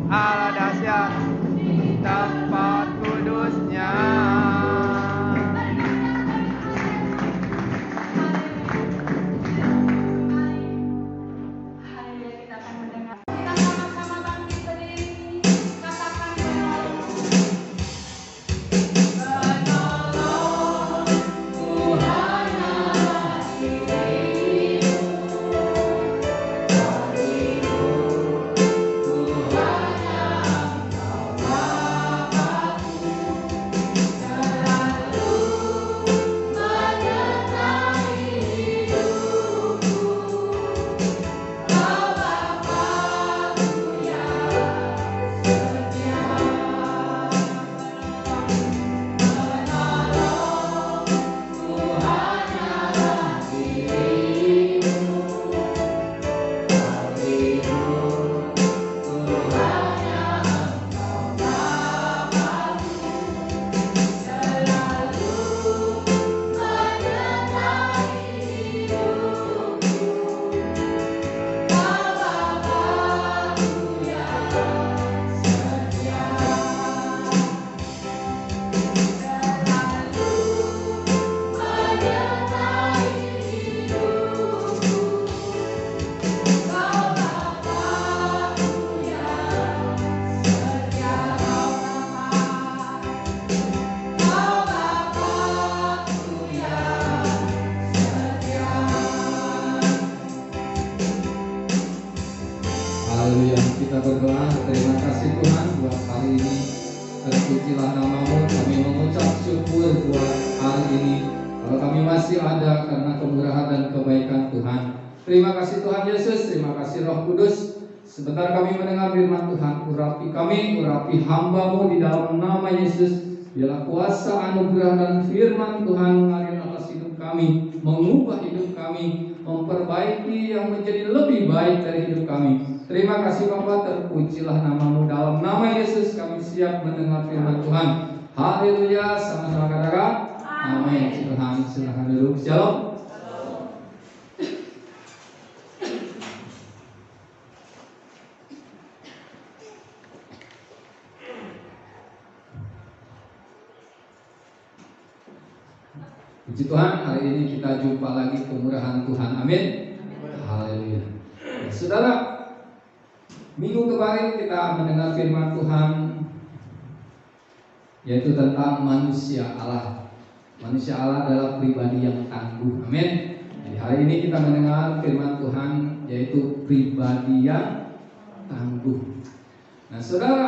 Allah dahsyat tempat kudusnya. Haleluya, kita berdoa. Terima kasih Tuhan buat hari ini. Terpujilah nama-Mu. Kami mengucap syukur buat hari ini. Kalau kami masih ada karena kemurahan dan kebaikan Tuhan. Terima kasih Tuhan Yesus. Terima kasih Roh Kudus. Sebentar kami mendengar firman Tuhan. Urapi kami, urapi hamba-Mu di dalam nama Yesus. Biarlah kuasa anugerah dan firman Tuhan mengalir atas hidup kami, mengubah hidup kami, memperbaiki yang menjadi lebih baik dari hidup kami. Terima kasih Bapa, terpujilah nama-Mu. Dalam nama Yesus kami siap mendengar firman Tuhan. Haleluya, sama-sama katakan amin. Silakan duduk. Shalom. Puji Tuhan, hari ini kita jumpa lagi kemurahan Tuhan. Amin. Haleluya. Saudara, minggu kemarin kita mendengar firman Tuhan, yaitu tentang manusia Allah. Manusia Allah adalah pribadi yang tangguh. Amin. Jadi hari ini kita mendengar firman Tuhan, yaitu pribadi yang tangguh. Nah saudara,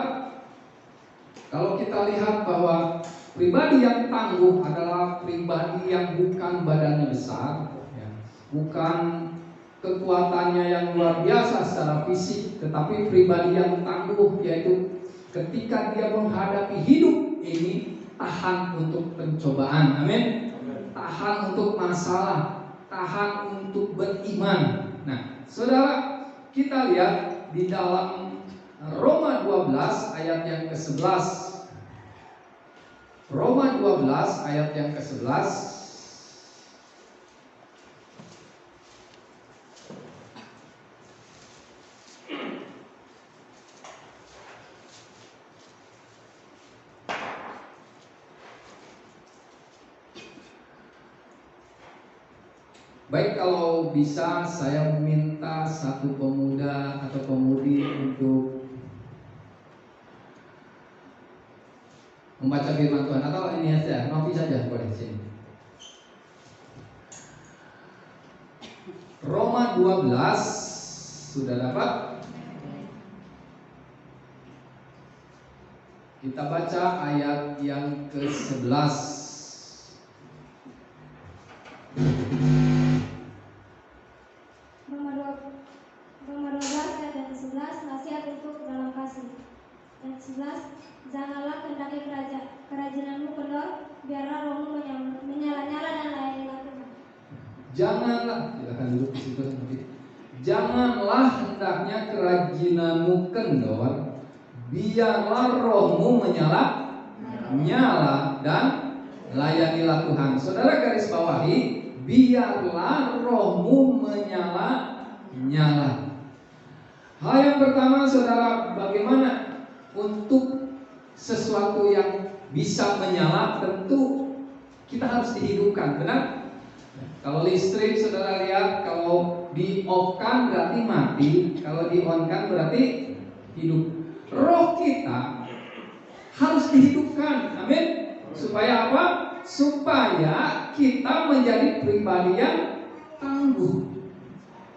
kalau kita lihat bahwa pribadi yang tangguh adalah pribadi yang bukan badannya besar, ya, bukan kekuatannya yang luar biasa secara fisik, tetapi pribadi yang tangguh yaitu ketika dia menghadapi hidup ini tahan untuk pencobaan, amin. Tahan untuk masalah, tahan untuk beriman. Nah, saudara, kita lihat di dalam Roma 12 ayat yang ke-11. Roma 12 ayat yang ke-11. Baik, kalau bisa saya meminta satu pemuda atau pemudi untuk membaca firman Tuhan, atau ini saja, Novi saja boleh sini. Roma 12 sudah dapat? Kita baca ayat yang ke-11. Roma 12 ayat yang ke-11, nasihat untuk dalam kasih. Ayat 11, janganlah kendaki kerajinanmu kendor, biarlah rohmu menyala-nyala dan layanilah Tuhan. Janganlah, silakan duduk di situ nanti. Janganlah hendaknya kerajinanmu kendor, biarlah rohmu nyala dan layanilah Tuhan. Saudara garis bawahi, biarlah rohmu menyala-nyala. Hal yang pertama saudara, bagaimana untuk sesuatu yang bisa menyala tentu kita harus dihidupkan, benar? Kalau listrik saudara lihat, kalau di off kan berarti mati, kalau di on kan berarti hidup. Roh kita harus dihidupkan, amin. Supaya apa? Supaya kita menjadi pribadi yang tangguh.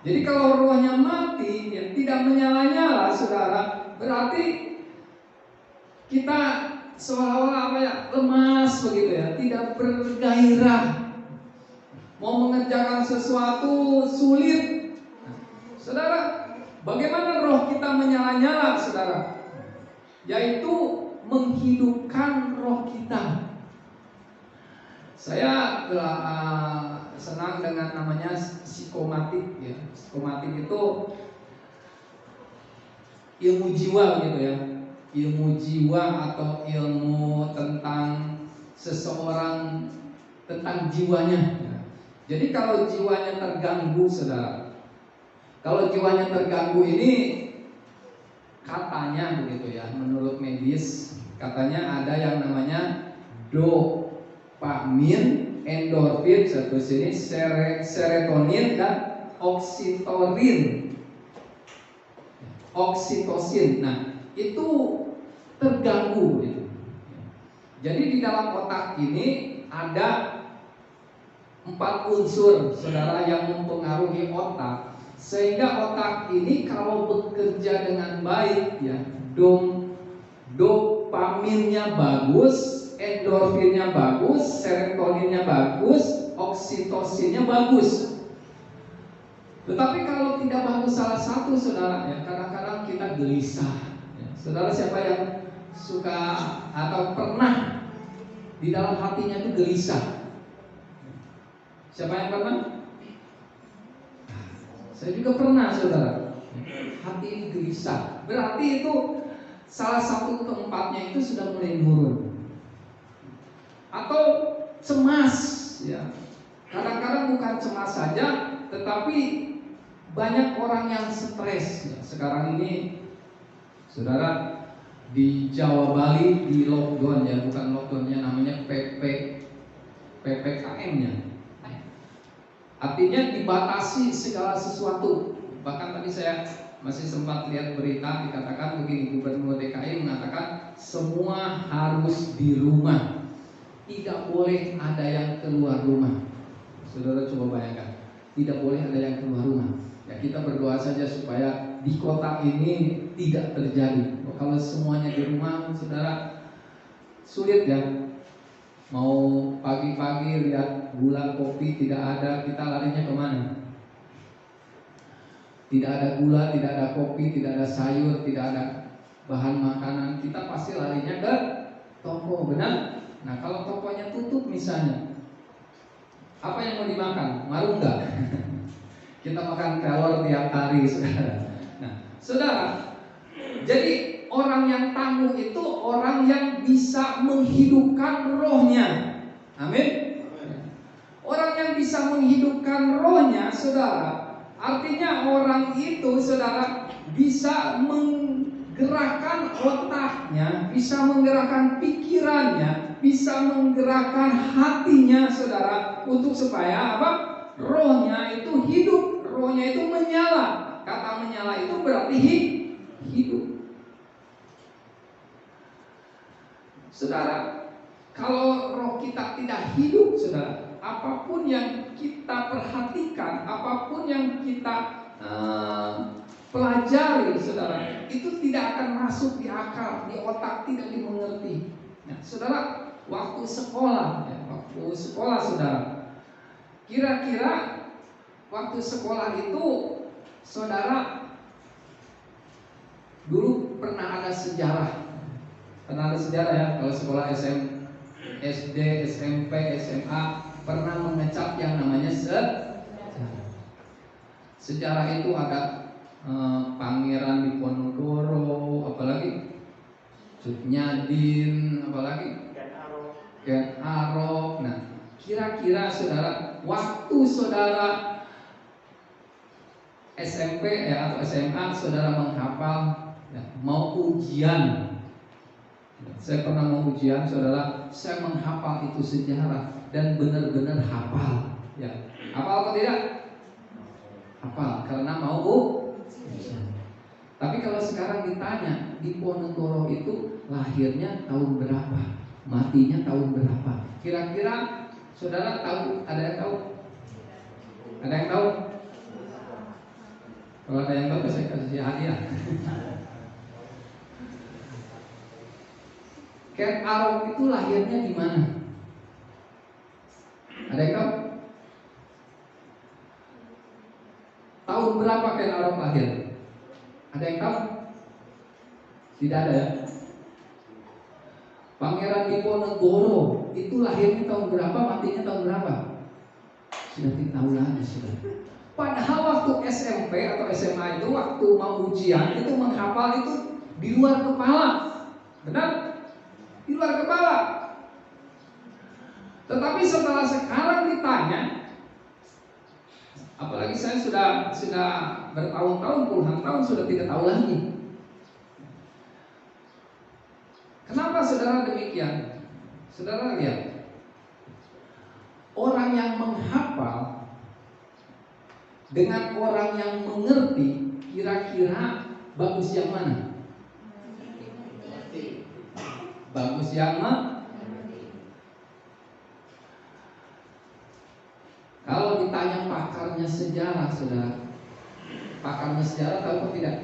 Jadi kalau rohnya mati, ya, tidak menyala-nyala, saudara, berarti kita seolah-olah apa ya, lemas begitu ya, tidak bergairah, mau mengerjakan sesuatu sulit. Saudara, bagaimana roh kita menyala-nyala, saudara? Yaitu menghidupkan roh kita. Saya senang dengan namanya psikomatik ya. Psikomatik itu ilmu jiwa gitu ya. Ilmu jiwa atau ilmu tentang seseorang, tentang jiwanya. Jadi kalau jiwanya terganggu, saudara, kalau jiwanya terganggu ini katanya begitu ya, menurut medis katanya ada yang namanya dopamin, endorfin, satu sini serotonin dan oksitosin. Nah, itu terganggu gitu. Jadi di dalam otak ini ada 4 unsur, saudara, yang mempengaruhi otak, sehingga otak ini kalau bekerja dengan baik ya, dopaminnya bagus, endorfinnya bagus, serotoninnya bagus, oksitosinnya bagus. Tetapi kalau tidak bagus salah satu, saudara, ya, kadang-kadang kita gelisah ya. Saudara, siapa yang suka atau pernah di dalam hatinya itu gelisah? Siapa yang pernah? Saya juga pernah, saudara. Hati ini gelisah. Berarti itu salah satu keempatnya itu sudah mulai nurun. Atau cemas ya. Kadang-kadang bukan cemas saja, tetapi banyak orang yang stres ya. Sekarang ini, saudara, di Jawa Bali di lockdown ya, bukan lockdownnya, namanya PPKM-nya. Artinya dibatasi segala sesuatu. Bahkan tadi saya masih sempat lihat berita dikatakan begini, Gubernur DKI mengatakan semua harus di rumah, tidak boleh ada yang keluar rumah. Saudara coba bayangkan, tidak boleh ada yang keluar rumah. Ya, kita berdoa saja supaya di kota ini tidak terjadi. Kalau semuanya di rumah, saudara, sulit ya. Mau pagi-pagi lihat gula, kopi tidak ada, kita larinya kemana? Tidak ada gula, tidak ada kopi, tidak ada sayur, tidak ada bahan makanan, kita pasti larinya ke toko, benar? Nah, kalau tokonya tutup misalnya, apa yang mau dimakan? Marung enggak? Kita makan telur tiap hari, saudara. Nah, saudara, jadi orang yang tangguh itu orang yang bisa menghidupkan rohnya. Amin. Orang yang bisa menghidupkan rohnya, saudara, artinya orang itu, saudara, bisa menggerakkan otaknya, bisa menggerakkan pikirannya, bisa menggerakkan hatinya, saudara, untuk supaya apa? Rohnya itu hidup, rohnya itu menyala. Kata menyala itu berarti hidup. Saudara, kalau roh kita tidak hidup, saudara, apapun yang kita perhatikan, apapun yang kita pelajari, saudara, itu tidak akan masuk di akal, di otak, tidak dimengerti. Nah, saudara, waktu sekolah, saudara, kira-kira waktu sekolah itu, saudara, dulu pernah ada sejarah. Pernah ada sejarah ya, kalau sekolah SD, SMP, SMA pernah mengecap yang namanya sejarah itu ada Pangeran Diponegoro, apalagi Cut Nyadin, apalagi Ken Arok. Nah, kira-kira saudara, waktu saudara SMP atau SMA saudara menghafal ya, mau ujian Saya pernah mau ujian, saudara, saya menghafal itu sejarah dan benar-benar hafal. Ya, hafal atau tidak? Hafal, karena mau ujian. Tapi kalau sekarang ditanya, di Ponegoro itu lahirnya tahun berapa, matinya tahun berapa? Kira-kira saudara tahu? Ada yang tahu? Ada yang tahu? Kalau ada yang tahu, saya kasih hadiah. Ken Arok itu lahirnya di mana? Ada yang tahu? Tahun berapa Ken Arok lahir? Ada yang tahu? Tidak ada ya? Pangeran Diponegoro itu lahirnya tahun berapa, matinya tahun berapa? Sudah tidak tahu lagi sudah. Padahal waktu SMP atau SMA itu waktu mau ujian itu menghafal itu di luar kepala. Benar? Di luar kepala. Tetapi setelah sekarang ditanya, apalagi saya sudah bertahun-tahun, puluhan tahun sudah tidak tahu lagi. Kenapa saudara demikian? Saudara lihat, orang yang menghafal dengan orang yang mengerti, kira-kira bagus yang mana? Bagus yang mana? Kalau ditanya pakarnya sejarah, saudara, pakarnya sejarah tahu atau tidak?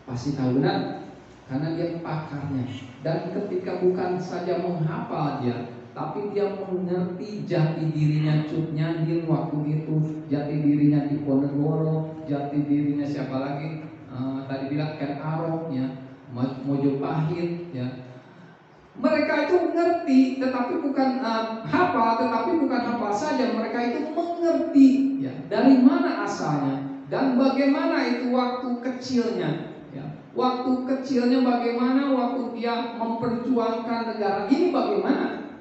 Pasti tahu, benar? Karena dia pakarnya. Dan ketika bukan saja menghafal dia, tapi dia mengerti jati dirinya Cut Nyandir waktu itu, jati dirinya di Ponegoro, jati dirinya siapa lagi? Tadi bilang Ken Arok, ya, Mojopahit, ya. Mereka itu mengerti, tetapi bukan hafal, tetapi bukan hafal saja. Mereka itu mengerti, ya, dari mana asalnya dan bagaimana itu waktu kecilnya, ya. Waktu kecilnya bagaimana, waktu dia memperjuangkan negara ini bagaimana.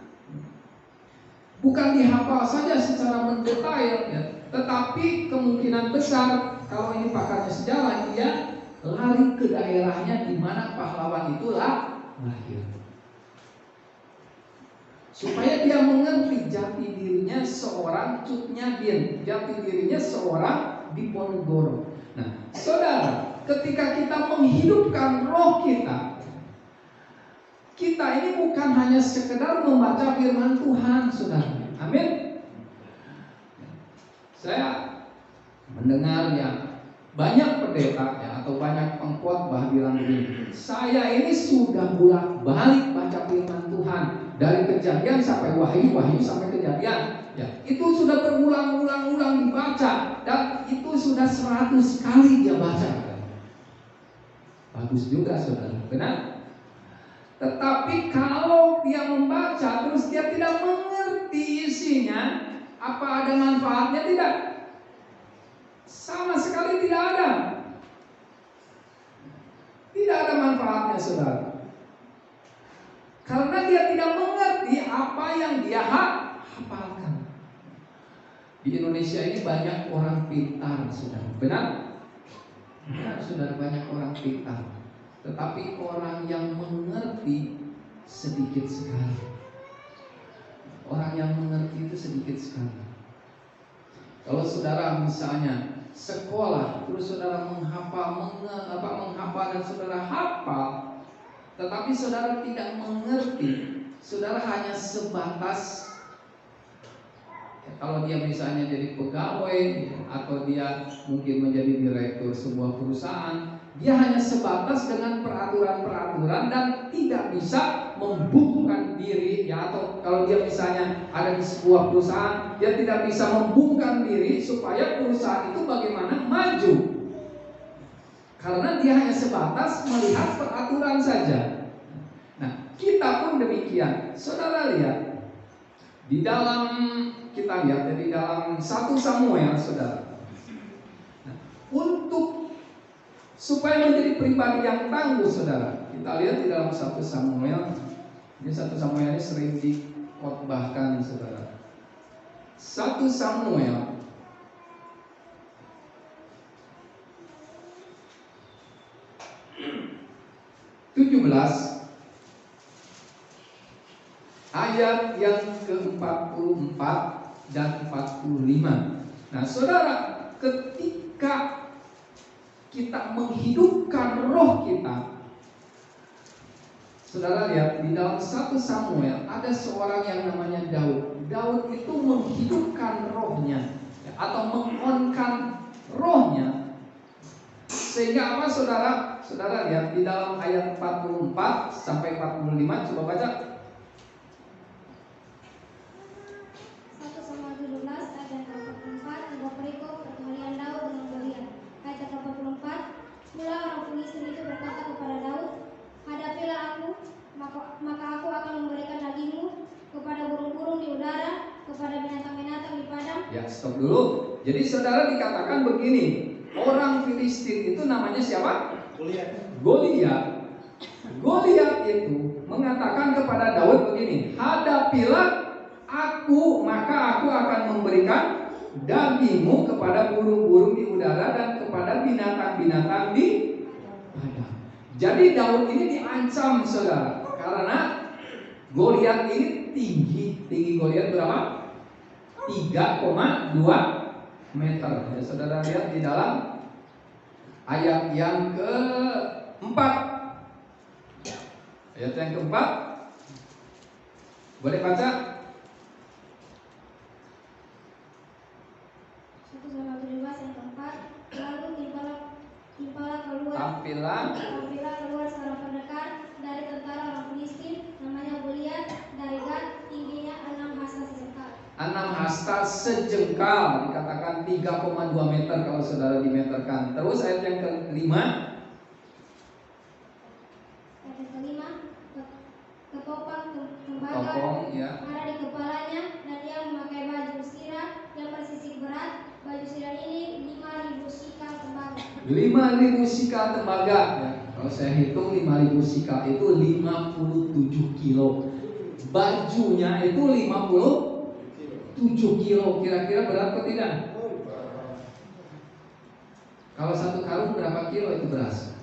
Bukan dihafal saja secara mendetail, ya, tetapi kemungkinan besar kalau ini pakarnya sejarah, dia lari ke daerahnya di mana pahlawan itu lahir. Supaya dia mengerti jati dirinya seorang Cut Nyandir, jati dirinya seorang Diponegoro. Nah, saudara, ketika kita menghidupkan roh kita, kita ini bukan hanya sekedar membaca firman Tuhan, saudara. Amin. Saya mendengar ya banyak pendeta, ya, atau banyak pengkhotbah bilang begini, saya ini sudah bolak-balik baca firman Tuhan. Dari Kejadian sampai Wahyu, Wahyu sampai Kejadian, ya, itu sudah berulang-ulang dibaca, dan itu sudah 100 kali dia baca. Bagus juga saudara, benar? Tetapi kalau dia membaca terus dia tidak mengerti isinya, apa ada manfaatnya? Tidak. Sama sekali tidak ada. Tidak ada manfaatnya saudara. Karena dia tidak mengerti apa yang dia hafalkan. Di Indonesia ini banyak orang pintar, saudara. Benar? Benar, saudara, banyak orang pintar. Tetapi orang yang mengerti sedikit sekali. Orang yang mengerti itu sedikit sekali. Kalau saudara misalnya sekolah, terus saudara menghafal dan saudara hafal, tetapi saudara tidak mengerti, saudara hanya sebatas, ya, kalau dia misalnya jadi pegawai, ya, atau dia mungkin menjadi direktur sebuah perusahaan, dia hanya sebatas dengan peraturan-peraturan dan tidak bisa membukukan diri, ya, atau kalau dia misalnya ada di sebuah perusahaan, dia tidak bisa membukukan diri supaya perusahaan itu bagaimana maju. Karena dia hanya sebatas melihat peraturan saja. Nah, kita pun demikian. Saudara lihat, di dalam kita lihat di dalam 1 Samuel, saudara. Nah, untuk supaya menjadi pribadi yang tangguh, saudara, kita lihat di dalam 1 Samuel. Ini 1 Samuel ini sering dikhotbahkan, saudara. 1 Samuel ayat yang ke-44 dan 45. Nah, saudara, ketika kita menghidupkan roh kita, saudara lihat di dalam 1 Samuel ada seorang yang namanya Daud. Daud itu menghidupkan rohnya, atau mengonkan rohnya, sehingga apa, saudara? Saudara lihat di dalam ayat 44 sampai 45, coba baca. 1 Samuel 17 ayat yang ke-44, sebuah perikop perkelahian Daud dengan Goliat. Ayat yang ke-44, mula orang Filistin itu berkata kepada Daud, hadapilah aku, maka aku akan memberikan dagingmu kepada burung-burung di udara, kepada binatang-binatang di padang. Ya, stop dulu. Jadi saudara, dikatakan begini, orang Filistin itu namanya siapa? Goliat. Goliat itu mengatakan kepada Daud begini, hadapilah aku, maka aku akan memberikan dagingmu kepada burung-burung di udara dan kepada binatang-binatang di padang. Jadi Daud ini diancam, saudara, karena Goliat ini tinggi Goliat berapa? 3,2 meter. Ya, saudara lihat di dalam ayat yang keempat. Ayat yang keempat, boleh baca? 1 Samuel 17 yang keempat, lalu Tampilan keluar seorang pendekar dari tentara orang Filistin, namanya Goliat, dari Gat, tingginya 6 hasta sejengkal. 6 hasta sejengkal, dikatakan 3,2 meter kalau saudara dimeterkan. Terus ayat yang kelima, ketopang tembaga ketopong, ya. ada di kepalanya, dan dia memakai baju sirah yang bersisik berat. Baju sirah ini 5.000 sikal tembaga. 5.000 sikal tembaga, ya. Kalau saya hitung 5.000 sikal itu 57 kilo. Bajunya itu 57 kilo. Kira-kira berat atau tidak? Kalau 1 karung berapa kilo itu beras?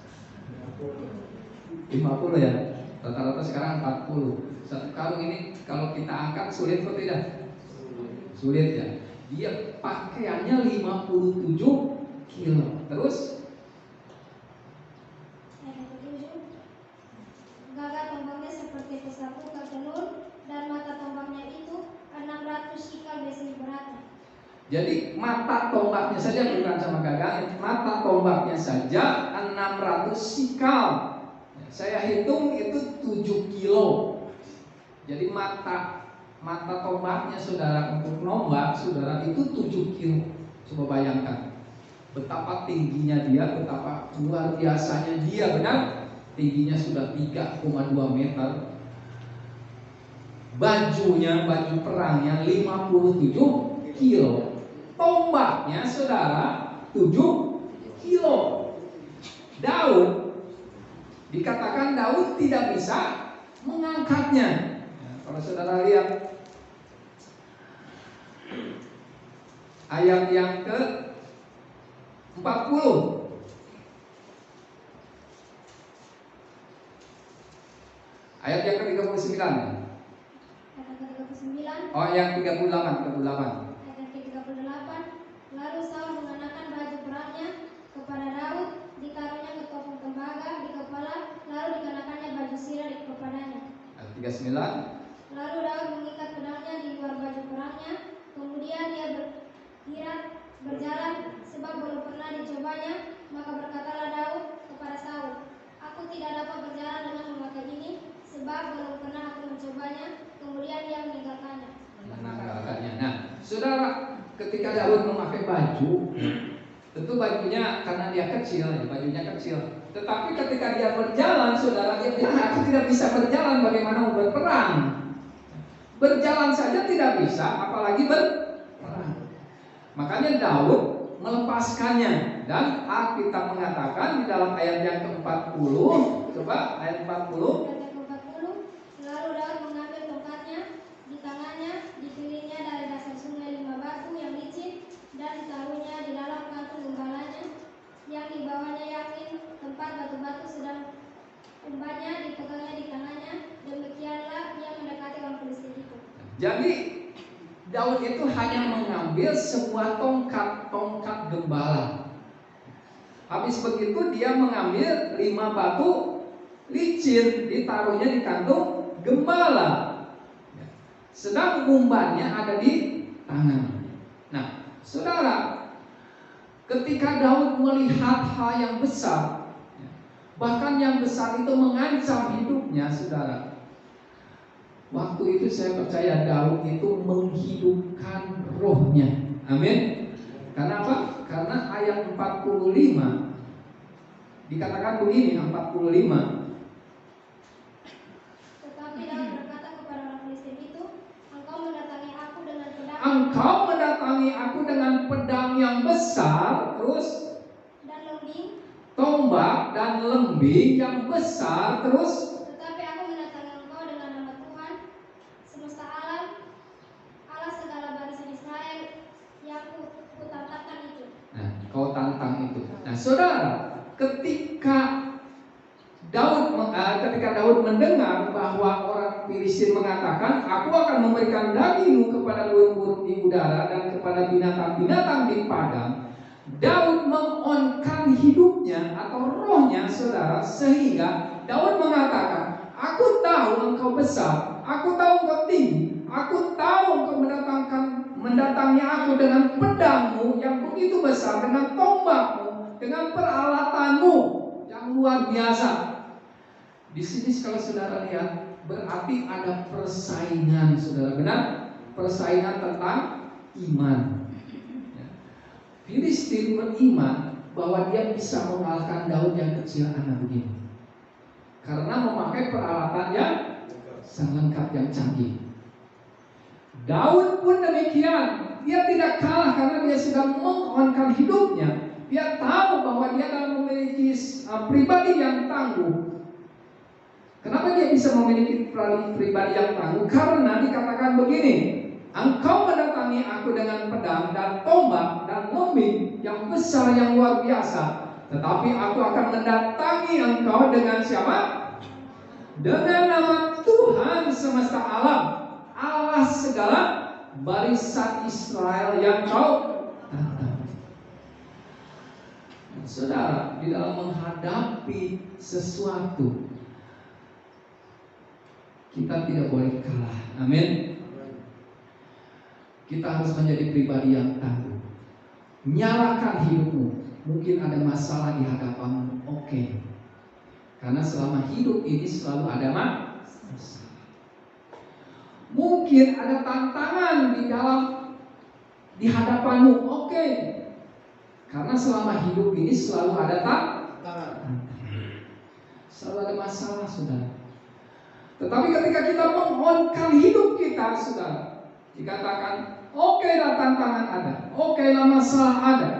50 ya. Rata-rata sekarang 40. 1 karung ini kalau kita angkat sulit atau tidak? Sulit ya. Dia pakaiannya 57 kilo. Terus gagak tombaknya seperti pesapu tenun, dan mata tombaknya itu 600 sikal besi beratnya. jadi mata tombaknya saja, bukan sama gagaknya, mata tombaknya saja 600 sikal. Saya hitung itu 7 kilo. Jadi mata tombaknya, saudara, untuk nombak, saudara, itu 7 kilo. Coba bayangkan betapa tingginya dia, betapa luar biasanya dia. Benar, tingginya sudah 3,2 meter. Bajunya, baju perangnya 57 kilo. Tombaknya, saudara, 7 kilo. Daud, dikatakan Daud tidak bisa mengangkatnya. Ya, kalau saudara lihat ayat yang ke-40, ayat yang ke-39. Oh, yang 38. Ayat yang ke-38, lalu Saul mengenakan baju perangnya kepada Daud, ditaruhnya ketopong tembaga di kepala, lalu dikenakannya baju sirah di kepadanya. Ayat 39. Lalu Daud mengikat pedangnya di luar baju perangnya, kemudian dia berjalan sebab belum pernah dicobanya. Maka berkatalah Daud kepada Saul, aku tidak dapat berjalan dengan memakai ini, sebab belum pernah aku mencobanya. Kemudian dia meninggalkannya. Nah, saudara, ketika Daud memakai baju, tentu bajunya karena dia kecil, ya, bajunya kecil. Tetapi ketika dia berjalan, saudara, dia bilang, aku tidak bisa berjalan, bagaimana mau berperang? Berjalan saja tidak bisa, apalagi berperang. Makanya Daud melepaskannya, dan Alkitab mengatakan di dalam ayat yang ke-40, coba ayat 40. Ayat yang ke-40, lalu Daud mengambil tongkatnya di tangannya, dipilihnya dari dasar sungai 5 batu yang licin, dan ditaruhnya di dalam kantung gembalanya yang dibawanya yakin tempat batu-batu, sedang umbannya dipegangnya di tangannya. Demikianlah ia mendekati orang Filistin itu. Jadi Daud itu hanya mengambil sebuah tongkat gembala. Habis begitu dia mengambil 5 batu licin, ditaruhnya di kantung gembala. Sedang umbannya ada di tangan. Nah, saudara, ketika Daud melihat hal yang besar, bahkan yang besar itu mengancam hidupnya, saudara, waktu itu saya percaya Daud itu menghidupkan rohnya. Amin. Karena apa? Karena ayat 45 dikatakan begini, 45. Tetapi Daud berkata kepada orang Filistin itu, engkau mendatangi aku dengan pedang yang besar, terus dan lembing, tombak dan lembing yang besar, terus tetapi aku mendatangi engkau dengan nama Tuhan semesta alam, Allah segala barisan Israel yang kutantangkan itu. Nah, kau tantang itu. Nah, saudara, ketika Daud mendengar bahwa orang Filistin mengatakan, aku akan memberikan dagingmu kepada burung-burung di udara dan kepada binatang-binatang di padang, Daud mengonkan hidupnya atau rohnya, saudara, sehingga Daud mengatakan, aku tahu engkau besar, aku tahu engkau tinggi, aku tahu engkau mendatangi aku dengan pedangmu yang begitu besar, dengan tombakmu, dengan peralatanmu yang luar biasa. Di sini kalau saudara lihat, berarti ada persaingan, saudara, benar? Persaingan tentang iman. Filistin beriman bahwa dia bisa mengalahkan Daud yang kecil anak begini, karena memakai peralatan yang sangat lengkap, yang canggih. Daud pun demikian, dia tidak kalah karena dia sudah mengokohkan hidupnya. Dia tahu bahwa dia dalam memiliki pribadi yang tangguh. Kenapa dia bisa memiliki pribadi yang tangguh? Karena dikatakan begini, engkau mendatangi aku dengan pedang dan tombak dan lembing yang besar, yang luar biasa. Tetapi aku akan mendatangi engkau dengan siapa? Dengan nama Tuhan semesta alam, Allah segala barisan Israel yang kau tantang. Saudara, di dalam menghadapi sesuatu, kita tidak boleh kalah. Amin. Kita harus menjadi pribadi yang tangguh. Nyalakan hidupmu. Mungkin ada masalah di hadapanmu, oke. Karena selama hidup ini selalu ada masalah. Mungkin ada tantangan di hadapanmu, oke. Karena selama hidup ini selalu ada tantangan. Selalu ada masalah, saudara. Tetapi ketika kita mengokohkan hidup kita, saudara, dikatakan, oke lah tantangan ada, oke lah masalah ada,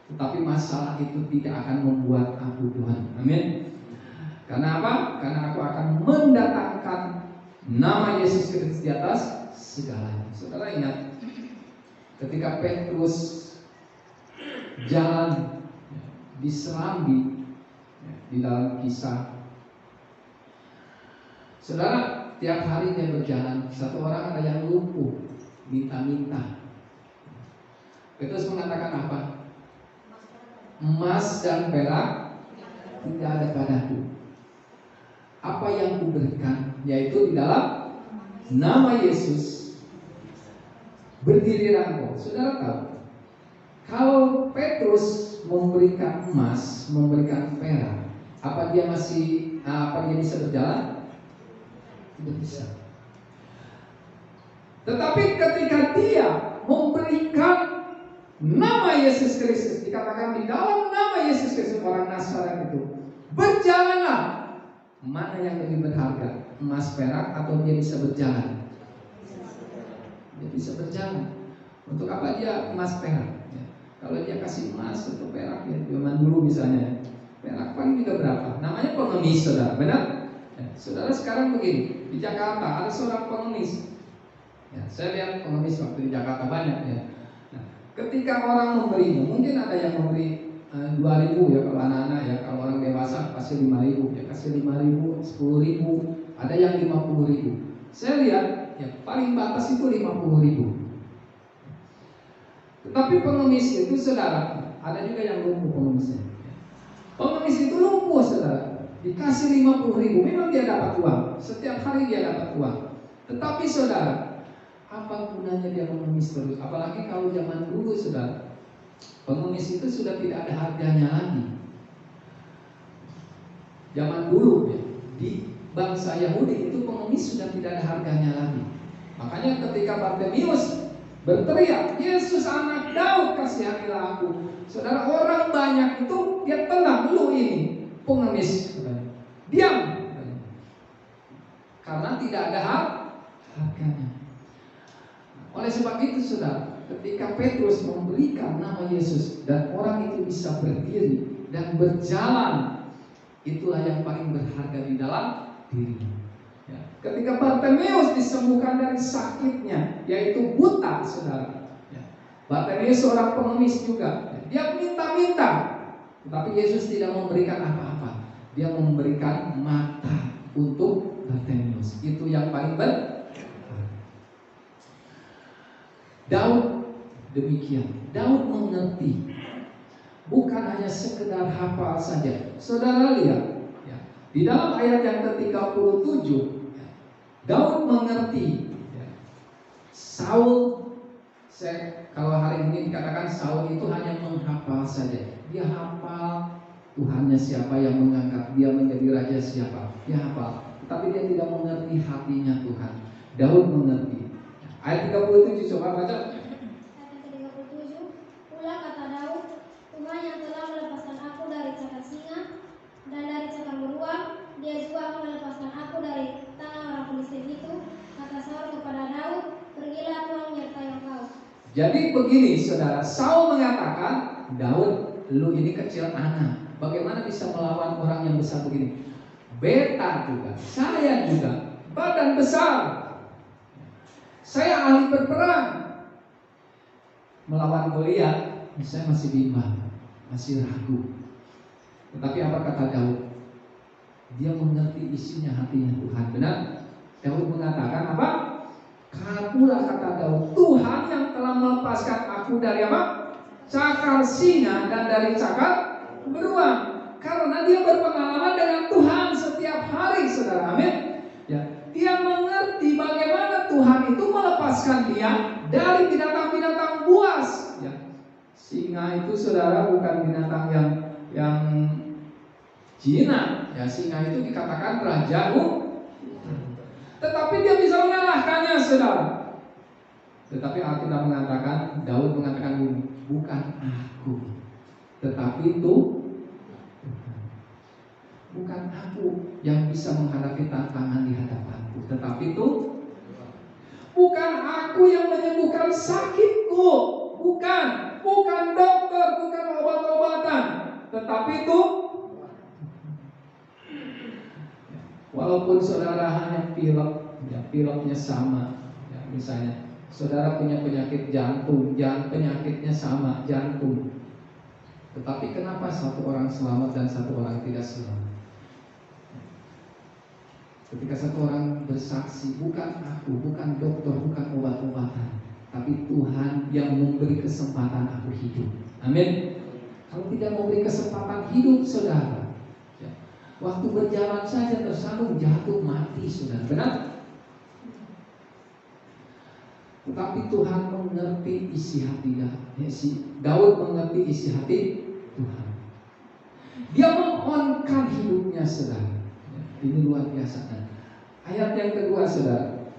tetapi masalah itu tidak akan membuat aku Tuhan. Amin. Karena apa? Karena aku akan mendatangkan nama Yesus Kristus di atas segalanya. Saudara ingat, ketika Petrus jalan di Serambi, di dalam Kisah, saudara, tiap hari dia berjalan, satu orang ada yang lumpuh, minta-minta. Petrus mengatakan apa? Emas dan perak tidak ada padaku. Apa yang kuberikan, yaitu di dalam nama Yesus, berdirilah engkau. Saudara tahu, kalau Petrus memberikan emas, memberikan perak, apa dia bisa berjalan? Tidak bisa. Tetapi ketika dia memberikan nama Yesus Kristus, dikatakan di dalam nama Yesus Kristus orang Nazaret itu, berjalanlah. Mana yang lebih berharga, emas perak atau dia bisa berjalan? Dia bisa berjalan. Untuk apa dia emas perak? Ya. Kalau dia kasih emas atau perak, ya zaman dulu misalnya, perak paling juga berapa? Namanya pengemis, saudara, benar? Ya. Saudara sekarang begini, di Jakarta ada seorang pengemis. Ya, saya lihat pengemis waktu di Jakarta banyak ya. Nah, ketika orang memberimu, mungkin ada yang memberi 2.000 ya kalau anak-anak ya, kalau orang dewasa kasih 5.000 ya, kasih 5.000, 10.000, ada yang 50.000. Saya lihat ya paling batas itu 50.000. Tetapi pengemis itu saudara, ada juga yang lumpuh pengemisnya. Pengemis itu lumpuh saudara, dikasih 50.000, memang dia dapat uang, setiap hari dia dapat uang. Tetapi saudara, apa gunanya dia mengemis terus? Apalagi kalau zaman dulu saudara, pengemis itu sudah tidak ada harganya lagi. Zaman dulu ya, di bangsa Yahudi itu pengemis sudah tidak ada harganya lagi. Makanya ketika Bartimius berteriak, Yesus anak Daud kasihanilah aku, saudara, orang banyak itu dia tenang, lu ini pengemis, diam, karena tidak ada harganya. Oleh sebab itu saudara, ketika Petrus memberikan nama Yesus dan orang itu bisa berdiri dan berjalan, itulah yang paling berharga di dalam dirinya. Ya. Ketika Bartimius disembuhkan dari sakitnya, yaitu buta, saudara. Ya. Bartimius seorang pengemis juga. Dia minta-minta, tetapi Yesus tidak memberikan apa-apa. Dia memberikan mata untuk Bartimius. Itu yang paling berharga. Daud demikian. Daud mengerti. Bukan hanya sekedar hafal saja. Saudara lihat ya, di dalam ayat yang ke-37 ya, Daud mengerti ya, Saul, kalau hari ini dikatakan Saul itu hanya menghafal saja. Dia hafal Tuhannya siapa, yang mengangkat dia menjadi raja siapa, dia hafal. Tapi dia tidak mengerti hatinya Tuhan. Daud mengerti. Ayat 37 coba baca. Tuhan yang telah melepaskan aku dari cakar singa dan dari cakar beruang, dia juga akan melepaskan aku dari tangan orang Filistin itu. Kata Saul kepada Daud, pergilah, Tuhan menyertai engkau. Jadi begini saudara, Saul mengatakan, Daud, lu ini kecil anak, bagaimana bisa melawan orang yang besar begini? Beta juga, saya juga, badan besar, saya ahli berperang. Melawan Goliat, saya masih bimbang, masih ragu. Tetapi apa kata Daud? Dia mengerti isinya hatinya Tuhan. Benar? Daud mengatakan apa? Kamulah, kata Daud, Tuhan yang telah melepaskan aku dari apa? Cakar singa dan dari cakar beruang. Karena dia berpengalaman dengan Tuhan setiap hari, saudara. Amin. Ya, dia mengerti bagaimana Tuhan itu melepaskan dia dari binatang-binatang buas. Ya. Singa itu saudara bukan binatang yang jinak. Ya, singa itu dikatakan raja tetapi dia bisa mengalahkannya, saudara. Tetapi Alkitab mengatakan, Daud mengatakan, bukan aku, tetapi itu bukan aku yang bisa menghadapi tantangan di hadapanku, tetapi itu bukan aku yang menyembuhkan sakitku, bukan dokter, bukan obat-obatan, tetapi itu. Walaupun saudara hanya pilek, ya, pileknya sama, ya, misalnya saudara punya penyakit jantung, penyakitnya sama, jantung. Tetapi kenapa satu orang selamat dan satu orang tidak selamat? Ketika satu orang bersaksi, bukan aku, bukan dokter, bukan obat-obatan, tapi Tuhan yang memberi kesempatan aku hidup. Amin. Kalau tidak memberi kesempatan hidup, saudara, waktu berjalan saja tersandung jatuh mati, saudara. Benar? Tetapi Tuhan mengerti isi hati Daud mengerti isi hati Tuhan. Dia mengonkan hidupnya, saudara. Ini luar biasa. Ayat yang kedua, saudara,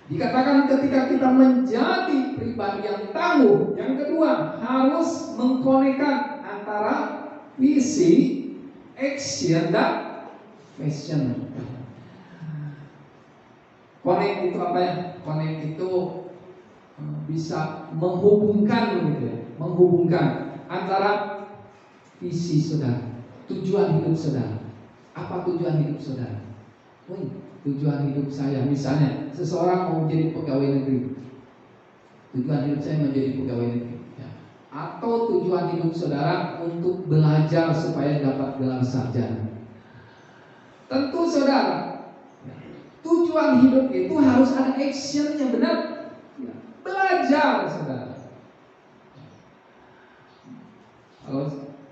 dikatakan ketika kita menjadi pribadi yang tangguh. Yang kedua, harus mengkonekkan antara visi, action dan passion. Connect itu apa ya? Connect itu bisa menghubungkan, gitu ya, menghubungkan antara visi saudara, tujuan hidup saudara. Apa tujuan hidup saudara? Tujuan hidup saya, misalnya seseorang mau jadi pegawai negeri. Tujuan hidup saya menjadi pegawai negeri. Atau tujuan hidup saudara untuk belajar supaya dapat gelar sarjana. Tentu saudara, Tujuan hidup itu harus ada actionnya, benar? Ya. Belajar, saudara. Kalau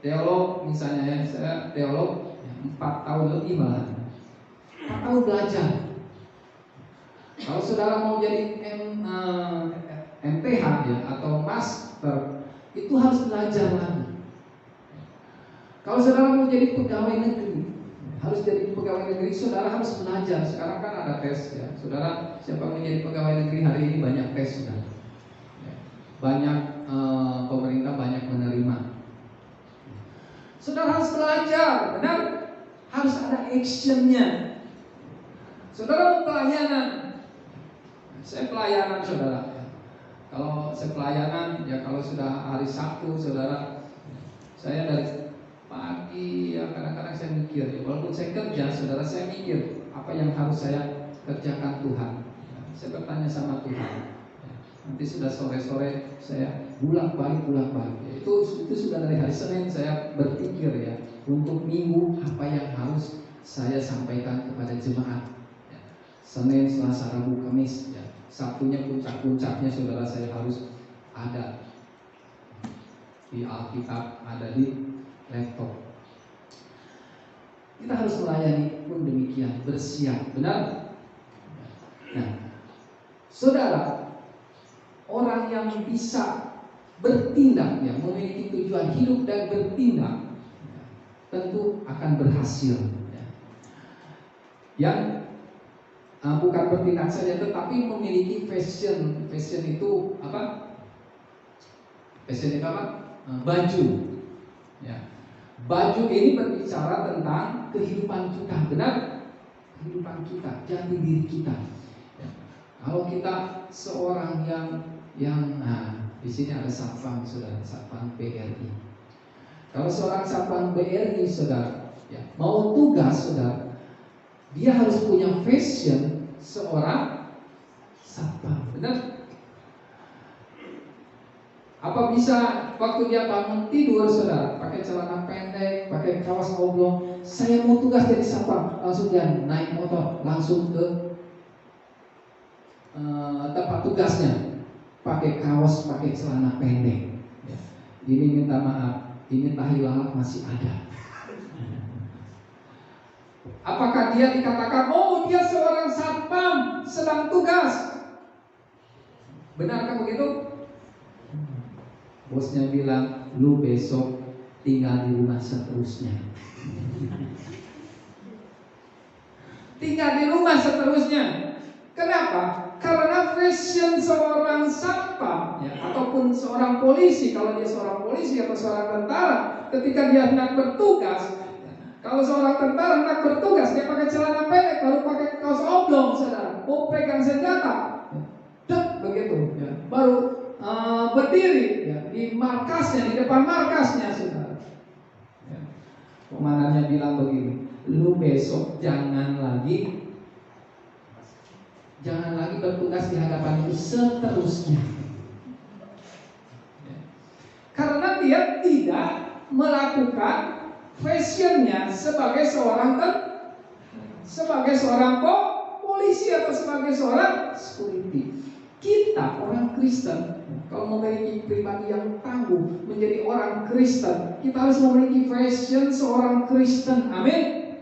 teolog misalnya ya, saya teolog 4 tahun lebih malah. 4 tahun belajar. Kalau saudara mau jadi MTH ya, atau master, itu harus belajar lagi. Kalau saudara mau jadi pegawai negeri, harus jadi pegawai negeri, saudara harus belajar. Sekarang kan ada tes ya. Saudara siapa mau jadi pegawai negeri hari ini banyak tes sudah. Banyak pemerintah banyak menerima. Saudara harus belajar, benar? Harus ada actionnya. Saudara mau pelayanan, saya pelayanan saudara. Kalau saya pelayanan, ya kalau sudah hari Sabtu saudara, saya dari pagi ya kadang-kadang saya mikir, ya, walaupun saya kerja, saudara saya mikir apa yang harus saya kerjakan Tuhan. Ya, saya bertanya sama Tuhan. Ya, nanti sudah sore-sore saya bolak-balik. Ya, itu sudah dari hari Senin saya berpikir ya, untuk minggu apa yang harus saya sampaikan kepada jemaat. Ya, Senin, Selasa, Rabu, Kamis. Ya, Sabtunya puncak-puncaknya saudara saya harus ada di Alkitab, ada di laptop. Kita harus melayani pun demikian, bersiap, benar? Nah, saudara, orang yang bisa bertindak, ya, memiliki tujuan hidup dan bertindak, ya, tentu akan berhasil. Ya. Yang bukan bertindak saja, tetapi memiliki passion. Passion itu apa? Passion itu apa? Baju. Ya. Baju ini berbicara tentang kehidupan kita, benar? Kehidupan kita, jati diri kita. Ya. Kalau kita seorang yang di sini ada satpam, saudara, satpam BRI. Kalau seorang satpam BRI, saudara, ya, mau tugas, saudara, dia harus punya fashion seorang satpam, benar? Apa bisa waktu dia bangun tidur, saudara, pakai celana pendek, pakai kaos oblong, saya mau tugas jadi satpam, langsung dia naik motor, langsung ke tempat tugasnya, pakai kaos, pakai celana pendek. Ya. Ini minta maaf, ini tahi lalat masih ada. Apakah dia dikatakan, oh dia seorang satpam sedang tugas? Benarkah begitu? Bosnya bilang, lu besok tinggal di rumah seterusnya. Tinggal di rumah seterusnya. Kenapa? Karena fashion seorang satpam, ya, ataupun seorang polisi, kalau dia seorang polisi atau seorang tentara, ketika dia hendak bertugas, ya, kalau seorang tentara hendak bertugas, dia pakai celana pendek, baru pakai kaos oblong, saudara, mau pegang senjata, dek, begitu, ya, baru berdiri, ya, di markasnya, di depan markasnya, saudara. Ya. Komandannya bilang begini, lu besok jangan lagi bertugas di hadapan itu seterusnya. Ya. Karena dia tidak melakukan fashionnya sebagai seorang polisi atau sebagai seorang security. Kita orang Kristen, kalau memiliki pribadi yang tangguh, menjadi orang Kristen, kita harus memiliki fashion seorang Kristen. Amin.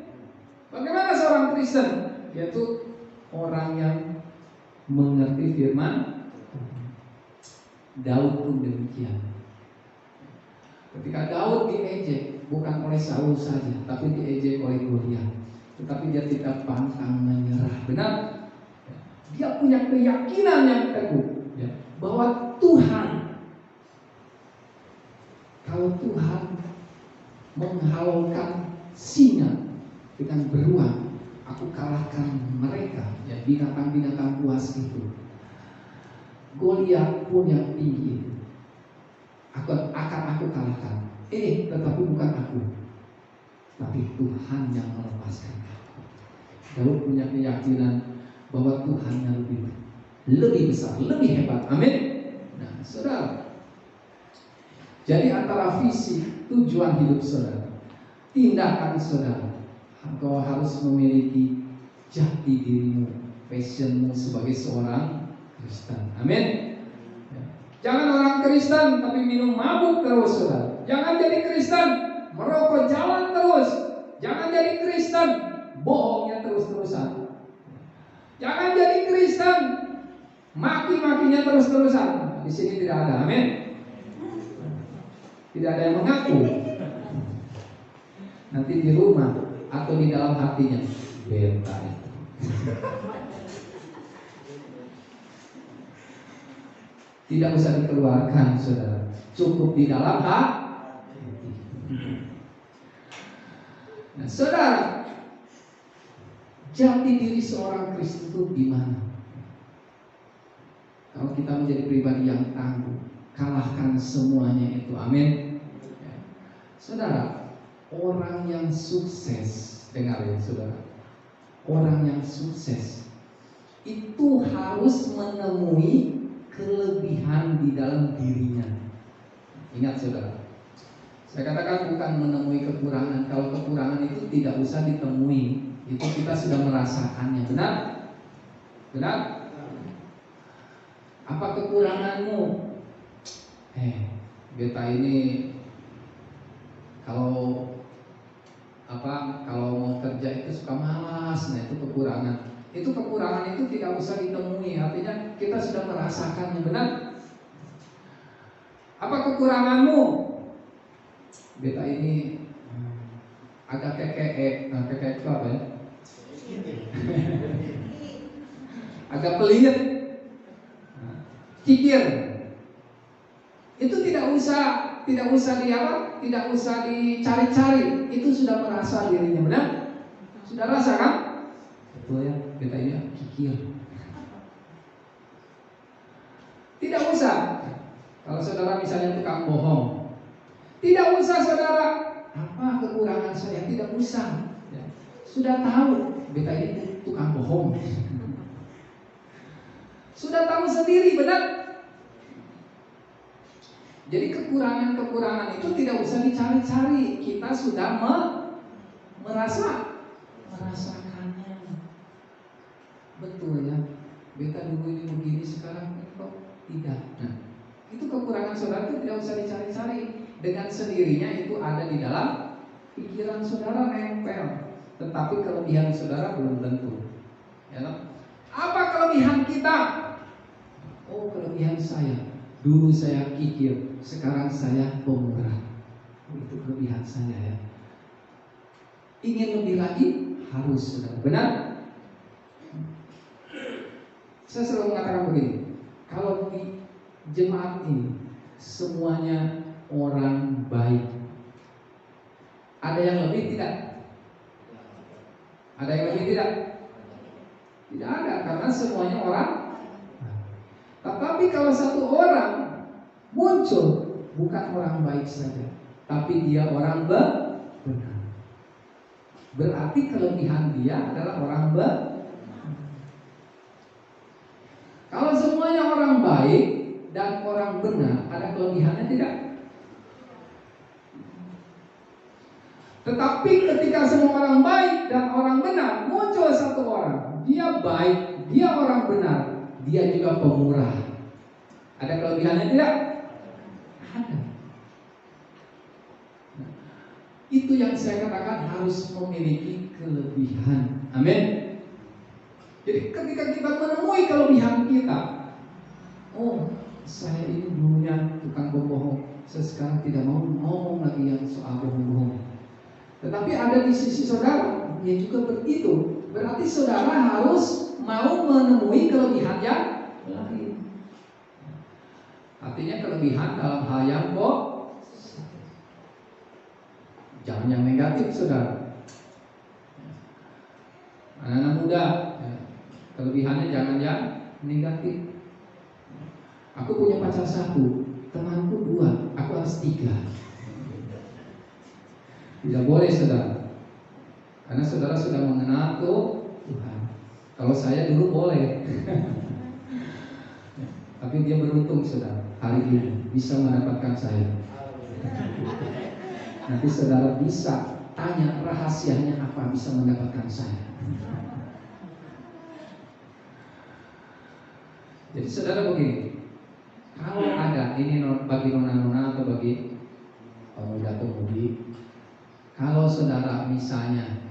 Bagaimana seorang Kristen? Yaitu orang yang mengerti firman. Daud pun demikian. Ketika Daud diejek, bukan oleh Saul saja, tapi diejek oleh Goliat, tetapi dia tidak pantang menyerah. Benar? Dia punya keyakinan yang teguh, ya, bahwa Tuhan, kalau Tuhan menghalaukan singa dengan beruang, aku kalahkan mereka, ya, binatang-binatang buas itu. Goliat pun yang tinggi akan aku kalahkan. Tetapi bukan aku, tapi Tuhan yang melepaskan aku. Daud punya keyakinan bahwa Tuhan yang lebih besar, lebih hebat. Amin. Nah, saudara, jadi antara visi, tujuan hidup saudara, tindakan saudara, kau harus memiliki jati dirimu, passionmu sebagai seorang Kristen. Amin. Jangan orang Kristen tapi minum mabuk terus, saudara. Jangan jadi Kristen merokok jalan terus. Jangan jadi Kristen bohongnya terus-terusan. Jangan jadi Kristen maki-makinya terus-terusan. Di sini tidak ada, amin. Tidak ada yang mengaku. Nanti di rumah atau di dalam hatinya beta itu. Tidak usah dikeluarkan, saudara. Cukup di dalam hati. Nah, saudara, jati diri seorang Kristen itu gimana? Kalau kita menjadi pribadi yang tangguh, kalahkan semuanya itu, amin. Saudara, orang yang sukses, dengar ya saudara, orang yang sukses itu harus menemui kelebihan di dalam dirinya. Ingat saudara, saya katakan bukan menemui kekurangan. Kalau kekurangan itu tidak usah ditemui, itu kita sudah merasakannya. Benar? Benar? Apa kekuranganmu? Beta ini kalau mau kerja itu suka malas. Nah, itu kekurangan. Itu kekurangan itu tidak usah ditemui. Artinya kita sudah merasakannya. Benar? Apa kekuranganmu? Beta ini agak kekek. Nah, kekek itu apa ya? Agak pelit, kikir. Itu tidak usah tidak usah dicari-cari. Itu sudah merasa dirinya, benar? Sudah rasa kan? Betul ya, beta ini kikir. Tidak usah. Kalau saudara misalnya tukang bohong, tidak usah saudara, apa kekurangan saya, tidak usah. Sudah tahu, beta ini tukang bohong. Sudah tahu sendiri, benar? Jadi kekurangan-kekurangan itu tidak usah dicari-cari. Kita sudah merasakannya. Betul ya. Beta dulu ini begini, sekarang kok tidak. Nah, itu kekurangan saudara itu tidak usah dicari-cari. Dengan sendirinya itu ada di dalam pikiran saudara, nempel. Tetapi kelebihan saudara belum tentu. Ya, apa kelebihan kita? Oh, kelebihan saya, dulu saya kikir, sekarang saya pemurah. Oh, itu kelebihan saya ya. Ingin lebih lagi harus, saudara. Benar? Saya selalu mengatakan begini, kalau di jemaat ini semuanya orang baik, ada yang lebih tidak? Ada yang lebih tidak? Tidak ada, karena semuanya orang. Tetapi kalau satu orang muncul bukan orang baik saja, tapi dia orang benar, berarti kelebihan dia adalah orang benar. Kalau semuanya orang baik dan orang benar, ada kelebihannya tidak? Tetapi ketika semua orang baik dan orang benar, muncul satu orang, dia baik, dia orang benar, dia juga pemurah. Ada kelebihannya tidak? Ada. Itu yang saya katakan harus memiliki kelebihan. Amin. Jadi ketika kita menemui kelebihan kita, oh, saya ini dulunya tukang berbohong, saya sekarang tidak mau ngomong lagi yang soal bohong-bohong. Tetapi ada di sisi saudara, dia juga begitu. Berarti saudara harus mau menemui kelebihan yang lain. Artinya kelebihan dalam hal yang positif, jangan yang negatif, saudara. Anak-anak muda, kelebihannya jangan yang negatif. Aku punya pacar 1, temanku 2, aku harus 3. Tidak boleh, saudara. Karena saudara sudah mengenal Tuhan. Kalau saya dulu boleh. Tapi dia beruntung, saudara, hari ini bisa mendapatkan saya. Nanti saudara bisa tanya rahasianya apa bisa mendapatkan saya. Jadi saudara begini, kalau ada ini bagi nona-nona atau bagi pemuda-pemudi, kalau saudara misalnya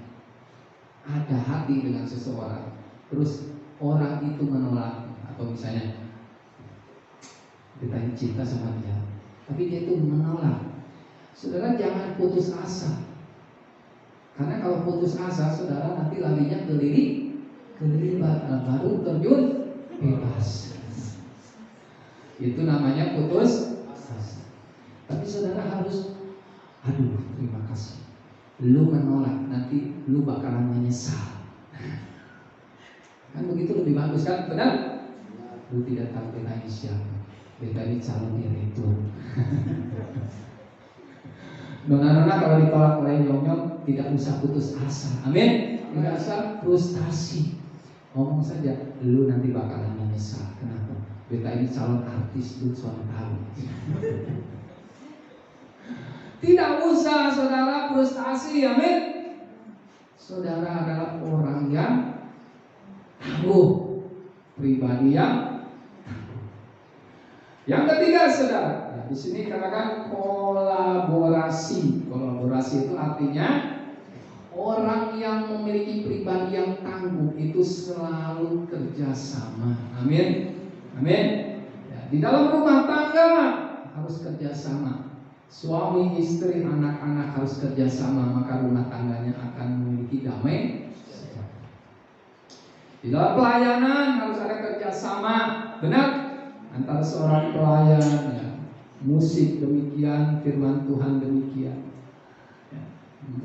ada hati dengan seseorang, terus orang itu menolak, atau misalnya kita cinta sama dia, tapi dia itu menolak, saudara jangan putus asa. Karena kalau putus asa, saudara nanti larinya ke libat, baru terjun bebas. Itu namanya putus asa. Tapi saudara harus, aduh terima kasih, lu menolak, nanti lu bakalan menyesal. Kan begitu lebih bagus kan, benar? Lu tidak tahu beta ini siapa, beta ini calon direktur. Nona-nona kalau ditolak oleh nyong-nyong tidak usah putus asa, amin. Tidak usah frustasi, ngomong saja, lu nanti bakalan menyesal. Kenapa? Beta ini calon artis, lu soal tahu. Tidak usah saudara frustasi, amin. Saudara adalah orang yang tangguh, pribadi yang tangguh. Yang ketiga saudara, di sini katakan kolaborasi. Kolaborasi itu artinya orang yang memiliki pribadi yang tangguh itu selalu kerjasama. Amin, amin. Ya, di dalam rumah tangga harus kerjasama. Suami, istri, anak-anak harus kerjasama, maka rumah tangganya akan memiliki damai. Di dalam pelayanan harus ada kerjasama, benar? Antara seorang pelayan, ya. Musik demikian, firman Tuhan demikian, ya.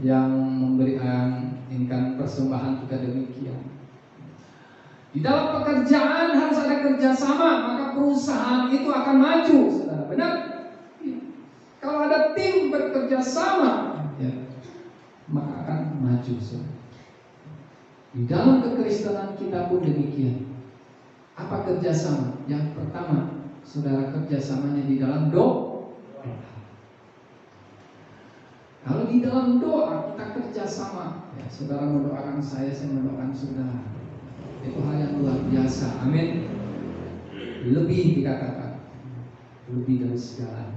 Yang memberikan persembahan juga demikian. Di dalam pekerjaan harus ada kerjasama, maka perusahaan itu akan maju, saudara. Benar? Kalau ada tim bekerja sama, ya, maka akan maju, saudara. Di dalam kekristenan kita pun demikian. Apa kerjasama? Yang pertama, saudara, kerjasamanya di dalam doa. Kalau di dalam doa kita kerjasama, ya, saudara mendoakan saya mendoakan saudara. Itu hal yang luar biasa, amin. Lebih dikatakan, lebih dari segala.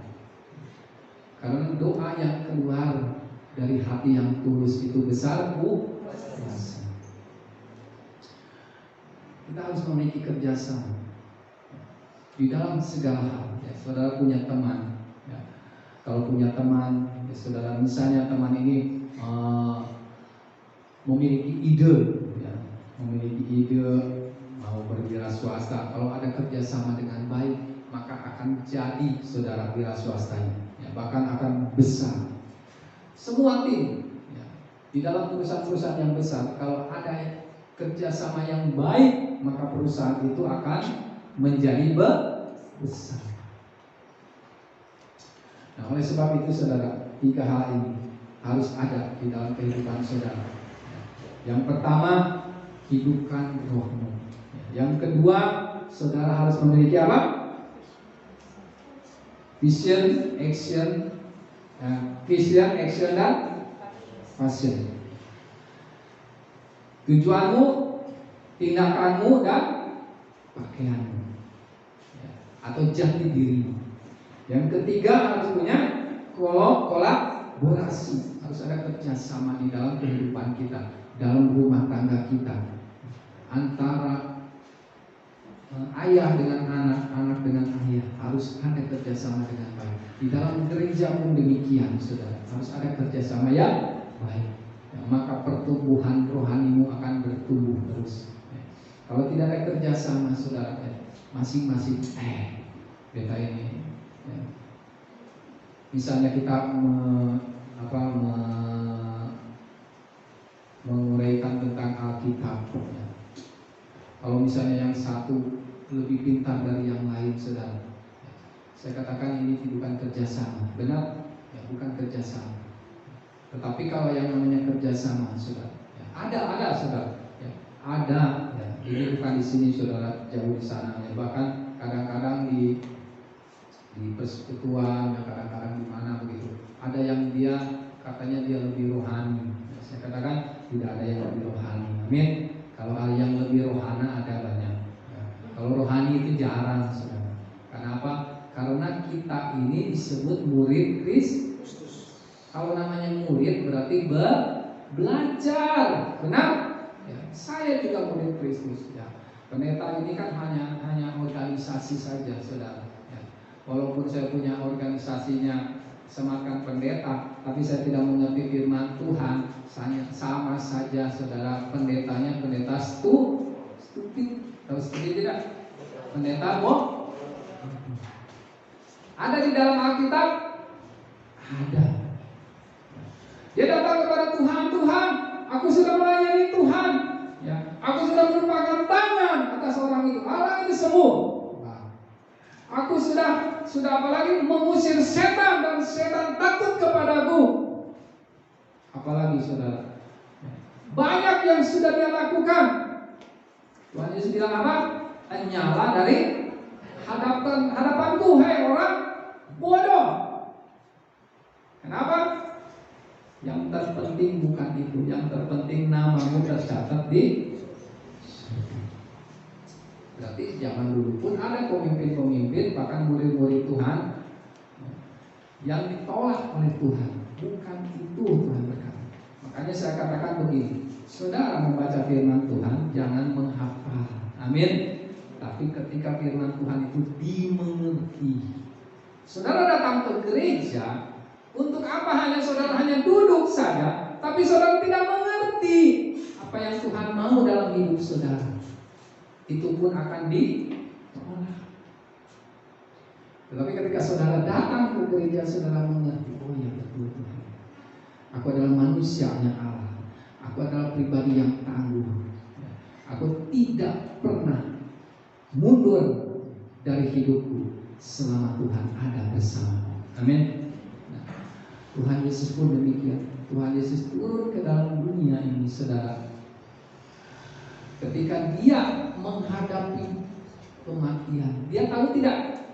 Karena doa yang keluar dari hati yang tulus itu besar, biasa. Kita harus memiliki kerjasama di dalam segala hal. Ya, saudara punya teman, ya. Kalau punya teman, ya, saudara misalnya teman ini memiliki ide, ya, mau berwira swasta. Kalau ada kerjasama dengan baik, maka akan jadi saudara wira swastanya, ya, bahkan akan besar. Semua tim, ya, di dalam perusahaan-perusahaan yang besar, kalau ada kerjasama yang baik, maka perusahaan itu akan menjadi besar. Nah, oleh sebab itu saudara, 3 hal ini harus ada di dalam kehidupan saudara. Yang pertama, hidupkan rohmu. Yang kedua, saudara harus memiliki apa? Vision, action, dan passion. Tujuanmu, tindakanmu, dan pakaianmu, ya, atau jati dirimu. Yang ketiga harus punya kolaborasi. Harus ada kerjasama di dalam kehidupan kita, dalam rumah tangga kita, antara ayah dengan anak, anak dengan ayah. Harus ada kerjasama dengan baik. Di dalam gereja pun demikian, saudara. Harus ada kerjasama yang baik, ya, maka pertumbuhan rohanimu akan bertumbuh terus, ya. Kalau tidak ada kerjasama, saudara, ya, masing-masing beta ini, ya. Misalnya kita menguraikan tentang Alkitab, ya. Kalau misalnya yang satu lebih pintar dari yang lain, saudara, ya, saya katakan ini bukan kerjasama, benar? Ya, bukan kerjasama. Tetapi kalau yang namanya kerjasama, saudara, ya, ada, saudara, ya, ada. Ya, ini bukan di sini, saudara, jauh di sana. Ya, bahkan kadang-kadang di persekutuan, ya, kadang-kadang di mana begitu. Ada yang dia katanya dia lebih rohani. Ya, saya katakan tidak ada yang lebih rohani. Amin. Kalau yang lebih rohana ada banyak. Ya, kalau rohani itu jarang. disebut murid Kristus. Kalau namanya murid berarti belajar, benar? Ya, saya juga murid Kristus. Ya. Pendeta ini kan hanya organisasi saja, saudara. Ya. Walaupun saya punya organisasinya semakan pendeta, tapi saya tidak mengerti firman Tuhan. Sama saja, saudara. Pendetanya pendeta stupid. Tahu stupid tidak? Pendeta bohong. Ada di dalam Alkitab? Ada. Dia datang kepada Tuhan, Tuhan, aku sudah melayani Tuhan. Ya, aku sudah merupakan tangan atas orang itu. Orang itu sembuh. Aku sudah apalagi mengusir setan dan setan takut kepadaku. Apalagi saudara, banyak yang sudah dia lakukan. Tuhan Yesus bilang apa? Nyala dari hadapanku, hei orang bodoh. Kenapa? Yang terpenting bukan itu. Yang terpenting namamu tercatat di. Berarti zaman dulu pun ada pemimpin-pemimpin, bahkan murid-murid Tuhan yang ditolak oleh Tuhan. Bukan itu Tuhan berkata. Makanya saya katakan begini, saudara membaca firman Tuhan jangan menghafal. Amin. Tapi ketika firman Tuhan itu dimengerti. Saudara datang ke gereja, untuk apa saudara hanya duduk saja, tapi saudara tidak mengerti apa yang Tuhan mau dalam hidup saudara. Itu pun akan ditolak. Tetapi ketika saudara datang ke gereja, saudara mengerti, oh ya betul Tuhan, aku adalah manusianya Allah, aku adalah pribadi yang tangguh, aku tidak pernah mundur dari hidupku selama Tuhan ada bersama. Amin. Tuhan Yesus pun demikian. Tuhan Yesus turun ke dalam dunia ini, saudara. Ketika dia menghadapi kematian, dia tahu tidak?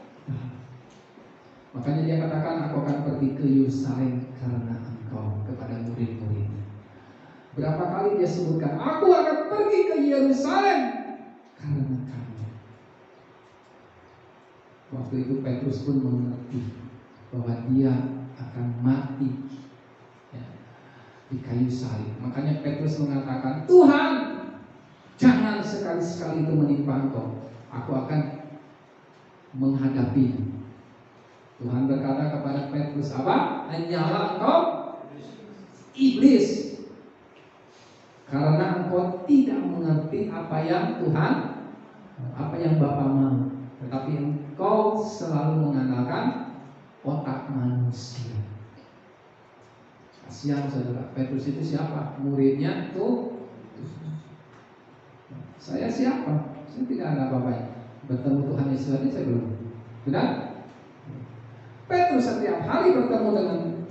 Makanya dia katakan, aku akan pergi ke Yerusalem karena engkau, kepada murid-muridnya. Berapa kali dia sebutkan, aku akan pergi ke Yerusalem karena kamu. Waktu itu Petrus pun mengerti bahwa dia akan mati ya, di kayu salib. Makanya Petrus mengatakan, Tuhan, jangan sekali-sekali itu menimpa engkau. Aku akan menghadapinya. Tuhan berkata kepada Petrus, apa? Hanyalah engkau iblis, karena engkau tidak mengerti apa yang Tuhan, apa yang Bapa mau, tetapi engkau selalu mengandalkan otak manusia. Kasihan saudara, Petrus itu siapa? Muridnya tuh. Saya siapa? Saya tidak ada apa-apanya. Bertemu Tuhan Yesus saja saya belum. Benar? Petrus setiap hari bertemu dengan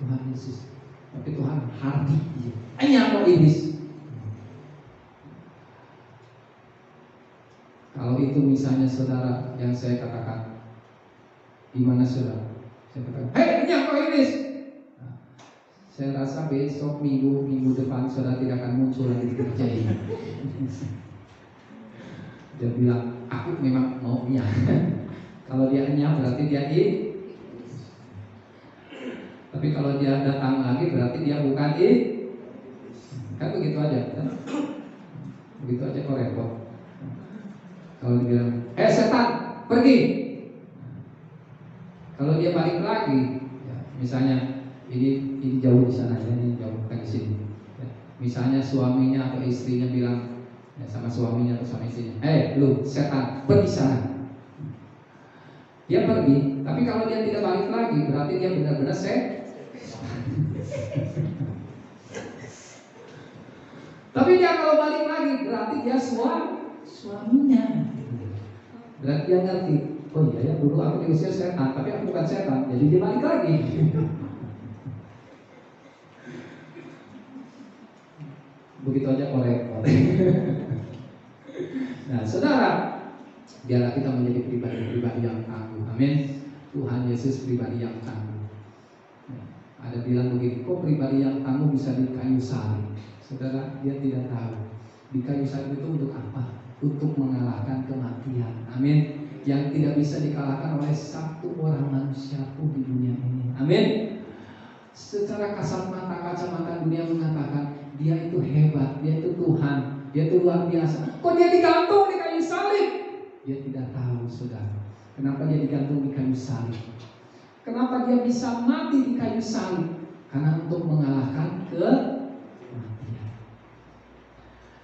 Tuhan Yesus, tapi Tuhan hardi dia. Hanya apa iblis? Kalau itu misalnya saudara yang saya katakan, gimana saudara? Saya katakan, hei, ini apa iblis? Nah, saya rasa besok minggu depan saudara tidak akan muncul lagi di gereja ini. Dia bilang, aku memang maunya. Kalau dia enyah berarti dia tapi kalau dia datang lagi berarti dia bukan kan begitu aja kan? Begitu aja kok repot. Kalau dia bilang, setan, pergi. Kalau dia balik lagi, ya, misalnya ini jauh di sana, ini jauh bukan di sini. Ya, misalnya suaminya atau istrinya bilang ya, sama suaminya atau sama istrinya, lu setan, pergi sana. Dia pergi, tapi kalau dia tidak balik lagi, berarti dia benar-benar Tapi dia kalau balik lagi, berarti dia suaminya. Berarti dia ngerti, oh iya ya, dulu aku diusir setan, tapi aku bukan setan, jadi dia balik lagi. Begitu aja repot. Nah, saudara, biarlah kita menjadi pribadi-pribadi yang tangguh. Amin. Tuhan Yesus pribadi yang tangguh. Ada bilang begini, kok pribadi yang tangguh bisa di kayu salib? Saudara, dia tidak tahu di kayu salib itu untuk apa? Untuk mengalahkan kematian. Amin. yang tidak bisa dikalahkan oleh satu orang manusia pun di dunia ini. Amin. Secara kasat mata, kacamata dunia mengatakan dia itu hebat, dia itu Tuhan, dia itu luar biasa. Kok dia digantung di kayu salib? Dia tidak tahu, saudara. Kenapa dia digantung di kayu salib? Kenapa dia bisa mati di kayu salib? Karena untuk mengalahkan kematian.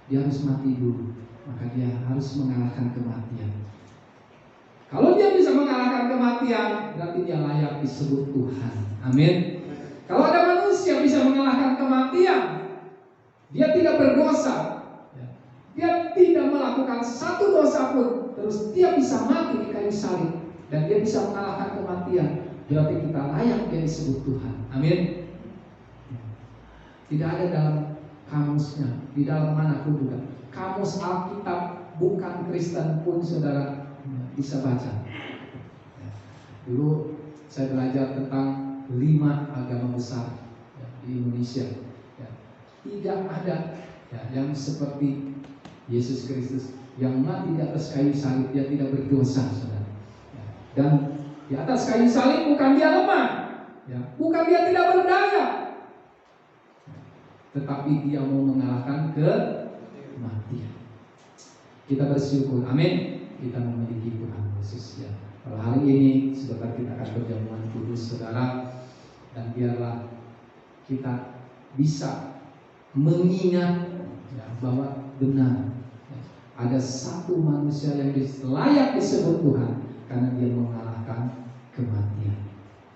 Dia harus mati dulu, maka dia harus mengalahkan kematian. Kalau dia bisa mengalahkan kematian, berarti dia layak disebut Tuhan. Amin. Kalau ada manusia bisa mengalahkan kematian, dia tidak berdosa, dia tidak melakukan satu dosa pun, terus dia bisa mati di kayu salib dan dia bisa mengalahkan kematian, berarti kita layak dia disebut Tuhan. Amin. Tidak ada dalam kamusnya, di dalam manapun juga. Kamus Alkitab bukan Kristen pun saudara bisa baca. Dulu saya belajar tentang 5 agama besar di Indonesia. Tidak ada yang seperti Yesus Kristus yang mati di atas kayu salib, dia tidak berdosa, saudara. Dan di atas kayu salib bukan dia lemah, bukan dia tidak berdaya, tetapi dia mau mengalahkan kematian. Kita bersyukur, amin. Kita memiliki Tuhan Yesus. Kalau hari ini sebentar kita akan perjamuan kudus, saudara, dan biarlah kita bisa mengingat bahwa benar ada satu manusia yang layak disebut Tuhan karena dia mengalahkan kematian.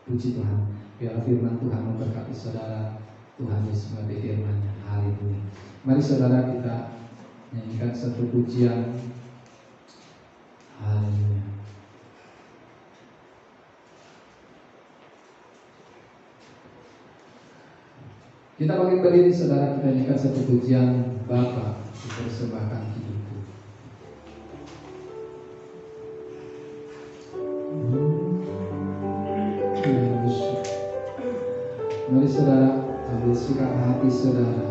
Puji Tuhan. Biar firman Tuhan memberkati saudara. Tuhan Yesus memberkati firman-Nya. Haleluya. Mari saudara kita nyanyikan satu pujian. Haleluya. Kita bangkit berdiri saudara, kita nyanyikan satu pujian. Bapa, dipersembahkan hidupku. Mari saudara, ambil sikap hati saudara.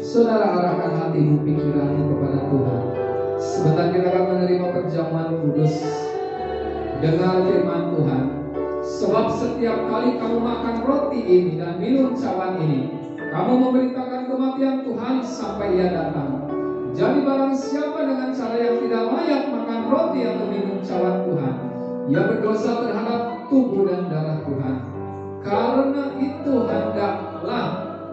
Saudara, arahkan hatimu, pikiranmu kepada Tuhan. Sebentar kita akan menerima perjamuan kudus. Dengar firman Tuhan. Sebab setiap kali kamu makan roti ini dan minum cawan ini, Kamu memberitakan kematian Tuhan sampai Ia datang. Jadi barang siapa dengan cara yang tidak layak makan roti atau minum cawan Tuhan, ia berdosa terhadap tubuh dan darah Tuhan. Karena itu hendaklah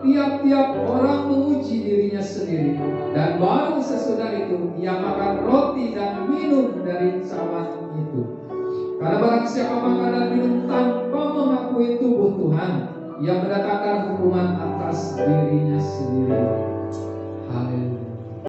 tiap-tiap orang menguji dirinya sendiri, dan baru sesudah itu ia makan roti dan minum dari cawan itu. Karena barang siapa makan dan minum tanpa mengakui tubuh Tuhan, ia mendatangkan hukuman atas dirinya sendiri. Haleluya.